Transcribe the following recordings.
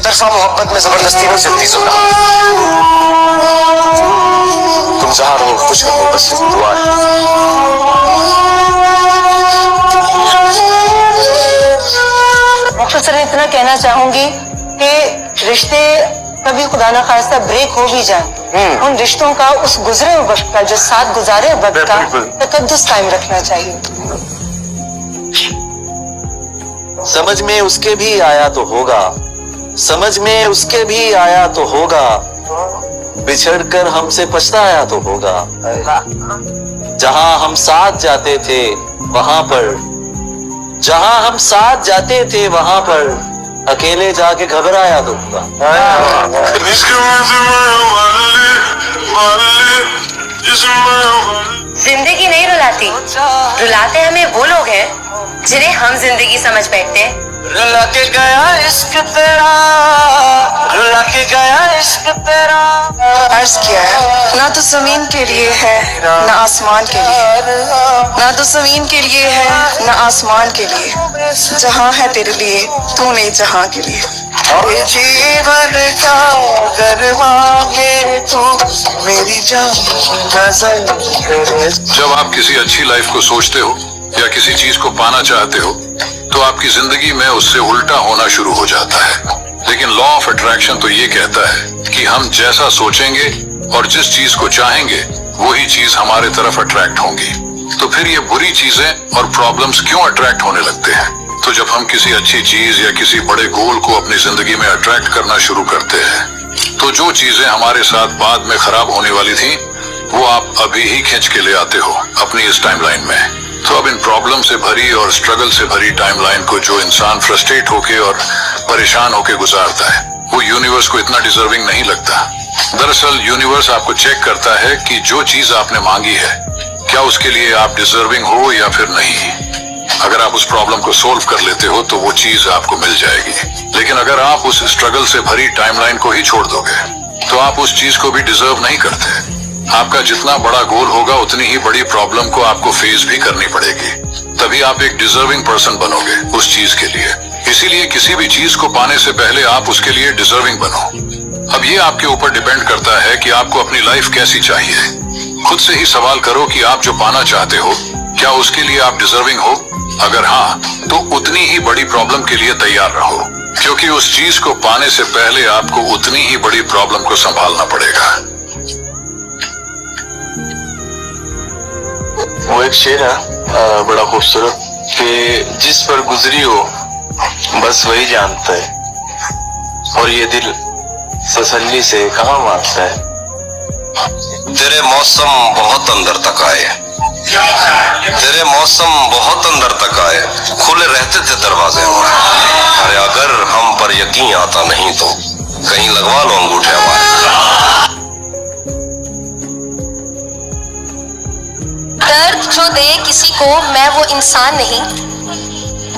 तरफा मोहब्बत में जबरदस्ती नहीं चलती जुम्रा। तुम जहां रहो खुश रहो, बस दुआ है। मुख्तसर इतना कहना चाहूंगी कि रिश्ते कभी खुदा ना खास्ता ब्रेक हो भी जाए, उन रिश्तों का, उस गुजरे हुए वक्त का, जो साथ गुजारे वक्त का तकद्दुस कायम रखना चाहिए। समझ में उसके भी आया तो होगा, समझ में उसके भी आया तो होगा, बिछड़ कर हमसे पछताया तो होगा। जहां हम साथ जाते थे वहां पर, जहां हम साथ जाते थे वहां पर, अकेले जाके घबराया तो होगा। जिंदगी नहीं रुलाती, रुलाते हमें वो लोग हैं जिन्हें हम जिंदगी समझ बैठते हैं। रुला के गया इश्क तेरा, रुला के गया इश्क तेरा। अर्ज किया है, ना तो जमीन के लिए है ना आसमान के लिए, ना तो जमीन के लिए है ना आसमान के लिए, जहां है तेरे लिए तू नहीं जहां के लिए। जीवन का अगर मांगे तो मेरी जान नजर करे। जब आप किसी अच्छी लाइफ को सोचते हो या किसी चीज को पाना चाहते हो तो आपकी जिंदगी में उससे उल्टा होना शुरू हो जाता है। लेकिन लॉ ऑफ अट्रैक्शन तो ये कहता है कि हम जैसा सोचेंगे और जिस चीज को चाहेंगे वही चीज हमारे तरफ अट्रैक्ट होंगी। तो फिर ये बुरी चीजें और प्रॉब्लम्स क्यों अट्रैक्ट होने लगते हैं? तो जब हम किसी अच्छी चीज या किसी बड़े गोल को अपनी जिंदगी में अट्रैक्ट करना शुरू करते हैं तो जो चीजें हमारे साथ बाद में खराब होने वाली थी वो आप अभी ही खींच के ले आते हो अपनी इस टाइमलाइन में। तो अब इन प्रॉब्लम से भरी और स्ट्रगल से भरी टाइमलाइन को जो इंसान फ्रस्ट्रेट होके और परेशान होके गुजारता है वो यूनिवर्स को इतना डिजर्विंग नहीं लगता। दरअसल यूनिवर्स आपको चेक करता है कि जो चीज आपने मांगी है क्या उसके लिए आप डिजर्विंग हो या फिर नहीं। अगर आप उस प्रॉब्लम को सोल्व कर लेते हो तो वो चीज आपको मिल जाएगी। लेकिन अगर आप उस स्ट्रगल से भरी टाइमलाइन को ही छोड़ दोगे तो आप उस चीज को भी डिजर्व नहीं करते। आपका जितना बड़ा गोल होगा उतनी ही बड़ी प्रॉब्लम को आपको फेस भी करनी पड़ेगी, तभी आप एक डिजर्विंग पर्सन बनोगे उस चीज के लिए। इसीलिए किसी भी चीज को पाने से पहले आप उसके लिए डिजर्विंग बनो। अब ये आपके ऊपर डिपेंड करता है कि आपको अपनी लाइफ कैसी चाहिए। खुद से ही सवाल करो कि आप जो पाना चाहते हो क्या उसके लिए आप डिजर्विंग हो। अगर हाँ तो उतनी ही बड़ी प्रॉब्लम के लिए तैयार रहो, क्योंकि उस चीज को पाने से पहले आपको उतनी ही बड़ी प्रॉब्लम को संभालना पड़ेगा। वो एक शेर है बड़ा खूबसूरत कि जिस पर गुजरी हो बस वही जानता है और ये दिल तसल्ली से कहाँ मांगता है। तेरे मौसम बहुत अंदर तक आए, तेरे मौसम बहुत अंदर तक आए, खुले रहते थे दरवाजे हमारे। अरे अगर हम पर यकीन आता नहीं तो कहीं लगवा लो अंगूठे हमारे। दर्द जो दे किसी को मैं वो इंसान नहीं,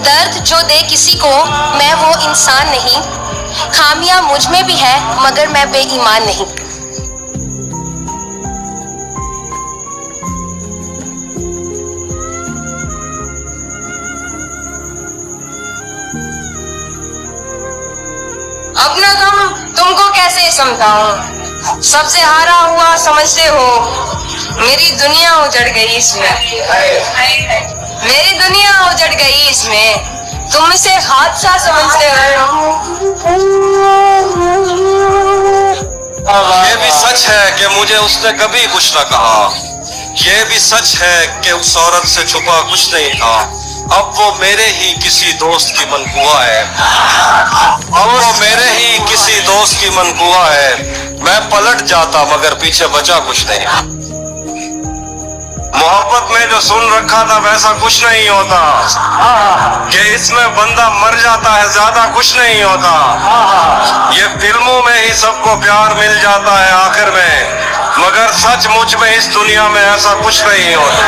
दर्द जो दे किसी को मैं वो इंसान नहीं, खामियां मुझ में भी है मगर मैं बेईमान नहीं। अपना गम तुमको कैसे समझाऊं, सबसे हारा हुआ समझते हो, मेरी दुनिया उजड़ गई इसमें, मेरी दुनिया उजड़ गई इसमें, तुम इसे हादसा समझते हो। ये भी सच है कि मुझे उसने कभी कुछ न कहा, ये भी सच है कि उस औरत से छुपा कुछ नहीं था। अब वो मेरे ही किसी दोस्त की मनकुआ है, अब वो मेरे ही किसी दोस्त की मनकुआ है। मैं पलट जाता मगर पीछे बचा कुछ नहीं। मोहब्बत में जो सुन रखा था वैसा कुछ नहीं होता, कि इसमें बंदा मर जाता है ज्यादा कुछ नहीं होता। ये फिल्मों में ही सबको प्यार मिल जाता है आखिर में, मगर सचमुच में इस दुनिया में ऐसा कुछ नहीं होता।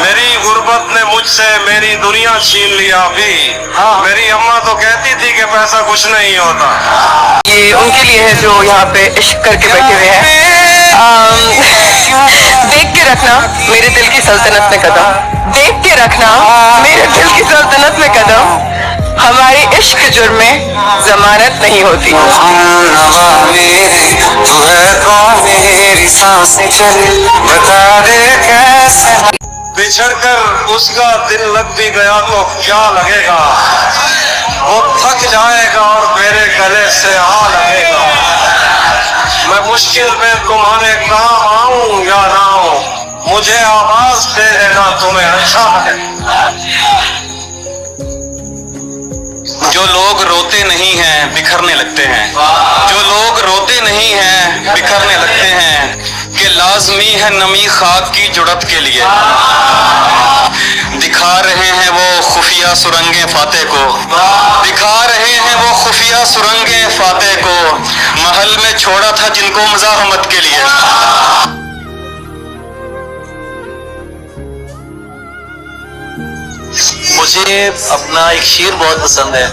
मेरी गुर्बत ने मुझसे मेरी दुनिया छीन लिया अभी। मेरी अम्मा तो कहती थी कि पैसा कुछ नहीं होता। ये उनके लिए है जो यहाँ पे इश्क करके बैठे हुए हैं। देख के रखना मेरे दिल की सल्तनत में कदम, देख के रखना मेरे दिल की सल्तनत में कदम। हमारे इश्क जुर्म में जमानत नहीं होती। तू है कौन मेरी सांसें चले बता दे कैसे। बिछड़कर उसका दिल लग भी गया तो क्या लगेगा, वो थक जाएगा और मेरे गले से आ लगेगा। मैं मुश्किल में तुम्हारे काम आऊं या ना आऊं, मुझे आवाज दे देना तुम्हें अच्छा है। जो लोग रोते नहीं हैं बिखरने लगते हैं, जो लोग रोते नहीं हैं बिखरने लगते हैं, कि लाजमी है नमी खाक की जुड़त के लिए। दिखा रहे हैं वो खुफिया सुरंगे फाते को, दिखा रहे हैं वो खुफिया सुरंगे फाते को, महल में छोड़ा था जिनको मुजाहमत के लिए। मुझे अपना एक शेर बहुत पसंद है।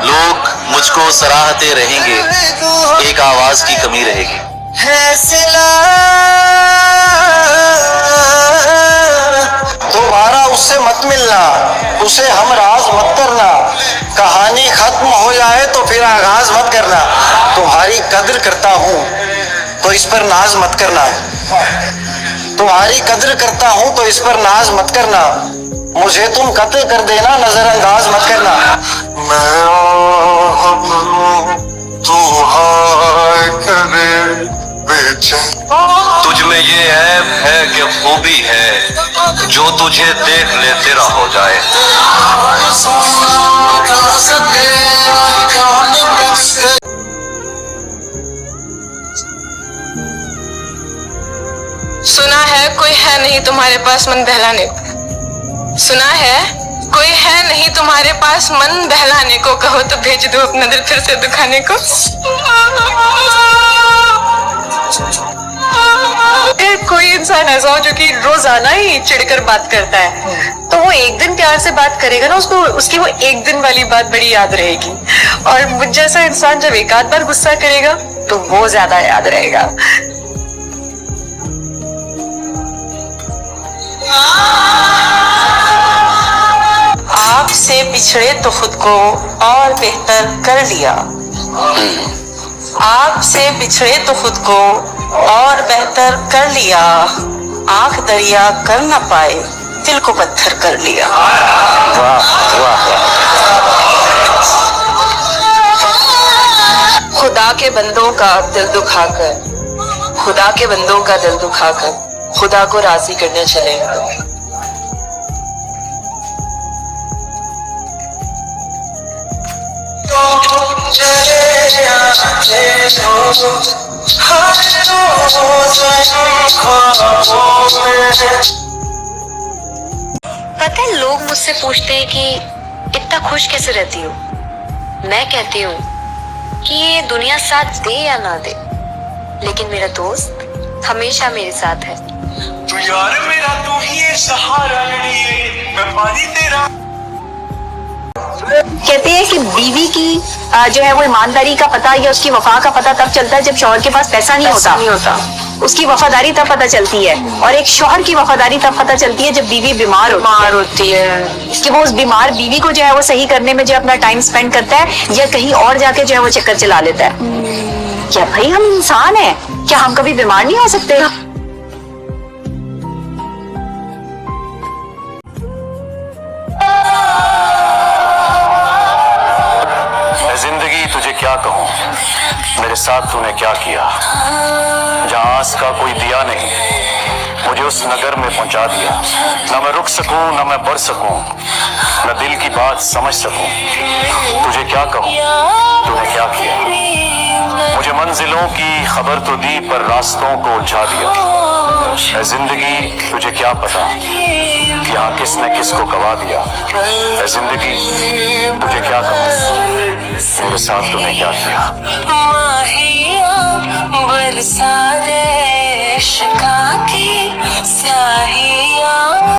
लोग मुझको सराहते रहेंगे, एक आवाज की कमी रहेगी। दोबारा उससे मत मिलना, उसे हम राज मत करना, कहानी खत्म हो जाए तो फिर आगाज मत करना। तुम्हारी कद्र करता हूँ तो इस पर नाज मत करना, तुम्हारी कद्र करता हूँ तो इस पर नाज मत करना, मुझे तुम कत्ल कर देना नजरअंदाज मत करना। मैं तू हाय करे बेचैन, तुझ में ये ऐब है कि खूबी है, जो तुझे देख ले तेरा हो जाए। सुना है कोई है नहीं तुम्हारे पास मन बहलाने को, सुना है कोई है नहीं तुम्हारे पास मन बहलाने को, कहो तो भेज दो अपना दिल फिर से दुखाने को। कोई इंसान ऐसा हो जो कि रोजाना ही चिढ़कर बात करता है, तो वो एक दिन प्यार से बात करेगा ना, उसको उसकी वो एक दिन वाली बात बड़ी याद रहेगी। और मुझ जैसा इंसान जब एक आध बार गुस्सा करेगा तो वो ज्यादा याद रहेगा। आपसे बिछड़े तो खुद को और बेहतर कर लिया, आपसे बिछड़े तो खुद को और बेहतर कर लिया, आंख दरिया कर न पाए दिल को पत्थर कर लिया। खुदा के बंदों का दिल दुखाकर, खुदा के बंदों का दिल दुखाकर खुदा को राजी करने चले। पता है लोग मुझसे पूछते हैं कि इतना खुश कैसे रहती हो। मैं कहती हूँ कि ये दुनिया साथ दे या ना दे, लेकिन मेरा दोस्त हमेशा मेरे साथ है। तू यार मेरा तू ही है सहारा, मैं पानी तेरा। कहते हैं कि बीवी की जो है वो ईमानदारी का पता या उसकी वफा का पता तब चलता है जब शौहर के पास पैसा नहीं होता। उसकी वफादारी तब पता चलती है, और एक शौहर की वफादारी तब पता चलती है जब बीवी बीमार होती है कि वो उस बीमार बीवी को जो है वो सही करने में जो अपना टाइम स्पेंड करता है, या कहीं और जाके जो है वो चक्कर चला लेता है। क्या भाई हम इंसान हैं, क्या हम कभी बीमार नहीं हो सकते? जिंदगी तुझे क्या कहूँ, मेरे साथ तूने क्या किया। जहाँ आस का कोई दिया नहीं, मुझे उस नगर में पहुंचा दिया। न मैं रुक सकूं, न मैं बढ़ सकूं, न दिल की बात समझ सकूं। तुझे क्या कहूँ, तूने क्या किया। मुझे मंजिलों की खबर तो दी, पर रास्तों को उलझा दिया। है जिंदगी तुझे क्या पता कि यहाँ किसने किसको गवा दिया। है जिंदगी तुझे क्या कहूँ, मेरे साथ तूने क्या किया। बरसा दे इश्क़ की स्याहियाँ।